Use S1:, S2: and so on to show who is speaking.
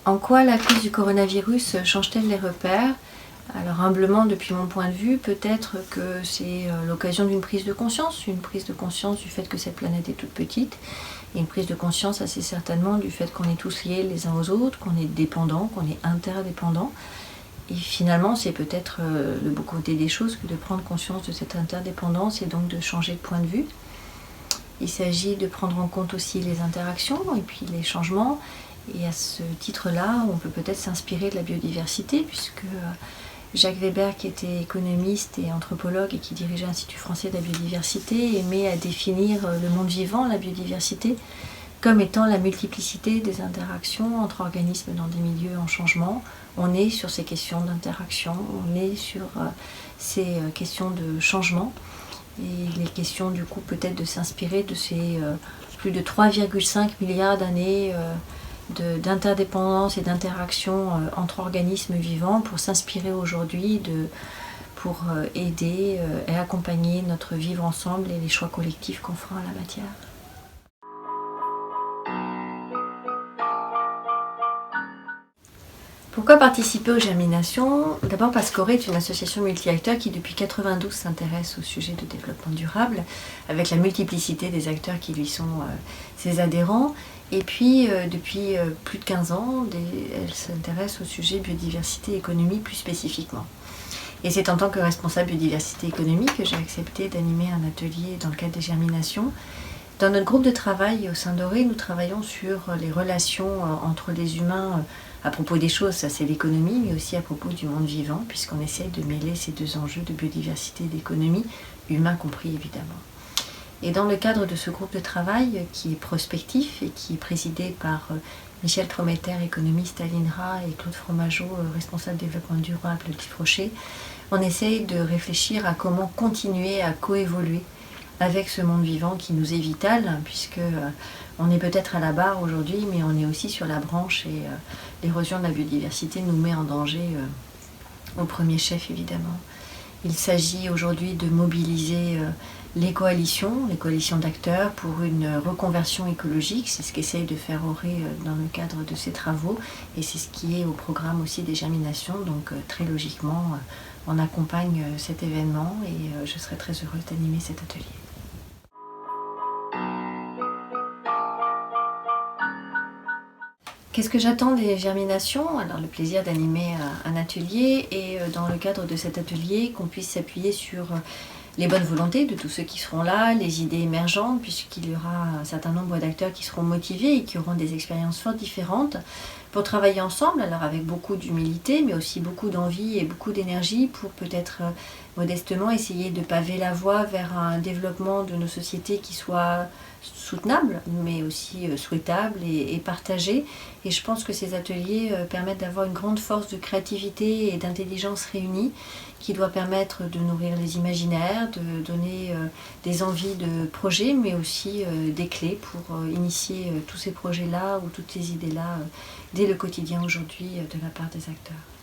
S1: En quoi la crise du coronavirus change-t-elle les repères? Alors humblement, depuis mon point de vue, peut-être que c'est l'occasion d'une prise de conscience du fait que cette planète est toute petite, et une prise de conscience assez certainement du fait qu'on est tous liés les uns aux autres, qu'on est dépendants, qu'on est interdépendants. Et finalement, c'est peut-être le beau côté des choses que de prendre conscience de cette interdépendance et donc de changer de point de vue. Il s'agit de prendre en compte aussi les interactions et puis les changements. Et à ce titre-là, on peut peut-être s'inspirer de la biodiversité, puisque Jacques Weber, qui était économiste et anthropologue et qui dirigeait l'Institut français de la biodiversité, aimait à définir le monde vivant, la biodiversité, comme étant la multiplicité des interactions entre organismes dans des milieux en changement. On est sur ces questions d'interaction, on est sur ces questions de changement. Et les questions du coup peut-être de s'inspirer de ces plus de 3,5 milliards d'années d'interdépendance et d'interaction entre organismes vivants pour s'inspirer aujourd'hui pour aider et accompagner notre vivre ensemble et les choix collectifs qu'on fera en la matière. Pourquoi participer aux germinations? D'abord parce qu'Auré est une association multi-acteurs qui depuis 1992 s'intéresse au sujet de développement durable, avec la multiplicité des acteurs qui lui sont ses adhérents. Et puis depuis plus de 15 ans, elle s'intéresse au sujet biodiversité et économie plus spécifiquement. Et c'est en tant que responsable biodiversité et économie que j'ai accepté d'animer un atelier dans le cadre des germinations. Dans notre groupe de travail au sein d'Auré, nous travaillons sur les relations entre les humains à propos des choses, ça c'est l'économie, mais aussi à propos du monde vivant, puisqu'on essaie de mêler ces deux enjeux de biodiversité et d'économie, humains compris évidemment. Et dans le cadre de ce groupe de travail qui est prospectif et qui est présidé par Michel Prométer, économiste à l'INRA, et Claude Fromageau, responsable développement durable de Rocher, on essaye de réfléchir à comment continuer à coévoluer avec ce monde vivant qui nous est vital, puisque on est peut-être à la barre aujourd'hui, mais on est aussi sur la branche et l'érosion de la biodiversité nous met en danger au premier chef évidemment. Il s'agit aujourd'hui de mobiliser les coalitions d'acteurs pour une reconversion écologique. C'est ce qu'essaye de faire Auré dans le cadre de ses travaux et c'est ce qui est au programme aussi des germinations. Donc très logiquement, on accompagne cet événement et je serai très heureuse d'animer cet atelier. Qu'est-ce que j'attends des germinations? Alors le plaisir d'animer un atelier et dans le cadre de cet atelier qu'on puisse s'appuyer sur les bonnes volontés de tous ceux qui seront là, les idées émergentes, puisqu'il y aura un certain nombre d'acteurs qui seront motivés et qui auront des expériences fort différentes pour travailler ensemble, alors avec beaucoup d'humilité, mais aussi beaucoup d'envie et beaucoup d'énergie pour peut-être modestement essayer de paver la voie vers un développement de nos sociétés qui soit soutenable, mais aussi souhaitable et partagé. Et je pense que ces ateliers permettent d'avoir une grande force de créativité et d'intelligence réunie qui doit permettre de nourrir les imaginaires, de donner des envies de projets, mais aussi des clés pour initier tous ces projets-là ou toutes ces idées-là dès le quotidien aujourd'hui de la part des acteurs.